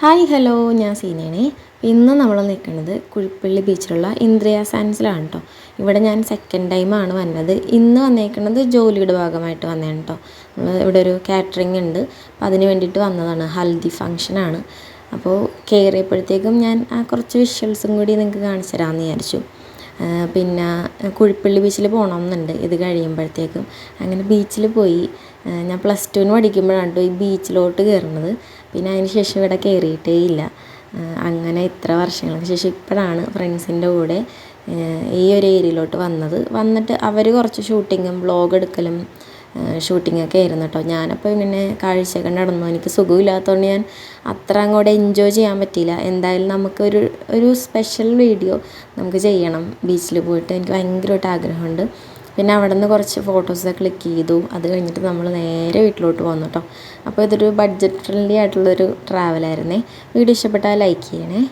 Hi hello, ഞാൻ സീനയാണ്. ഇന്ന് നമ്മൾ നിൽക്കുന്നത് കുഴിപ്പള്ളി ബീച്ചിലുള്ള ഇന്ദ്രിയ സയൻസിലാണ് കേട്ടോ. ഇവിടെ ഞാൻ സെക്കൻഡ് ടൈമാണ് വന്നത്. ഇന്ന് വന്നേക്കുന്നത് ജോലിയുടെ ഭാഗമായിട്ട് വന്നതാണ് കേട്ടോ. ഇവിടെ ഒരു കാറ്ററിംഗ് ഉണ്ട്, അപ്പോൾ അതിന് വേണ്ടിയിട്ട് വന്നതാണ്. ഹൽദി ഫങ്ഷനാണ്. അപ്പോൾ കയറിയപ്പോഴത്തേക്കും ഞാൻ കുറച്ച് വിഷ്വൽസും കൂടി നിങ്ങൾക്ക് കാണിച്ചു തരാമെന്ന് വിചാരിച്ചു. പിന്നെ കുഴിപ്പള്ളി ബീച്ചിൽ പോകണമെന്നുണ്ട് ഇത് കഴിയുമ്പോഴത്തേക്കും. അങ്ങനെ ബീച്ചിൽ പോയി. ഞാൻ +2 പഠിക്കുമ്പോഴാണ് കേട്ടോ ഈ ബീച്ചിലോട്ട് കയറുന്നത്. പിന്നെ അതിന് ശേഷം ഇവിടെ കയറിയിട്ടേ ഇല്ല. അങ്ങനെ ഇത്ര വർഷങ്ങൾക്ക് ശേഷം ഇപ്പോഴാണ് ഫ്രണ്ട്സിൻ്റെ കൂടെ ഈ ഒരു ഏരിയയിലോട്ട് വന്നിട്ട് അവർ കുറച്ച് ഷൂട്ടിങ്ങും വ്ളോഗ് എടുക്കലും ഷൂട്ടിങ്ങൊക്കെ ആയിരുന്നു കേട്ടോ. ഞാനപ്പോൾ ഇങ്ങനെ കാഴ്ചയൊക്കെ നടന്നു. എനിക്ക് സുഖമില്ലാത്തതുകൊണ്ട് ഞാൻ അത്ര അങ്ങോട്ട് എൻജോയ് ചെയ്യാൻ പറ്റിയില്ല. എന്തായാലും നമുക്കൊരു സ്പെഷ്യൽ വീഡിയോ നമുക്ക് ചെയ്യണം ബീച്ചിൽ പോയിട്ട്. എനിക്ക് ഭയങ്കരമായിട്ട് ആഗ്രഹമുണ്ട്. പിന്നെ അവിടെ നിന്ന് കുറച്ച് ഫോട്ടോസൊക്കെ ക്ലിക്ക് ചെയ്തു. അത് കഴിഞ്ഞിട്ട് നമ്മൾ നേരെ വീട്ടിലോട്ട് പോന്നു കേട്ടോ. അപ്പോൾ ഇതൊരു ബഡ്ജറ്റ് ഫ്രണ്ട്ലി ആയിട്ടുള്ളൊരു ട്രാവലായിരുന്നേ. വീഡിയോ ഇഷ്ടപ്പെട്ടാൽ ലൈക്ക് ചെയ്യണേ.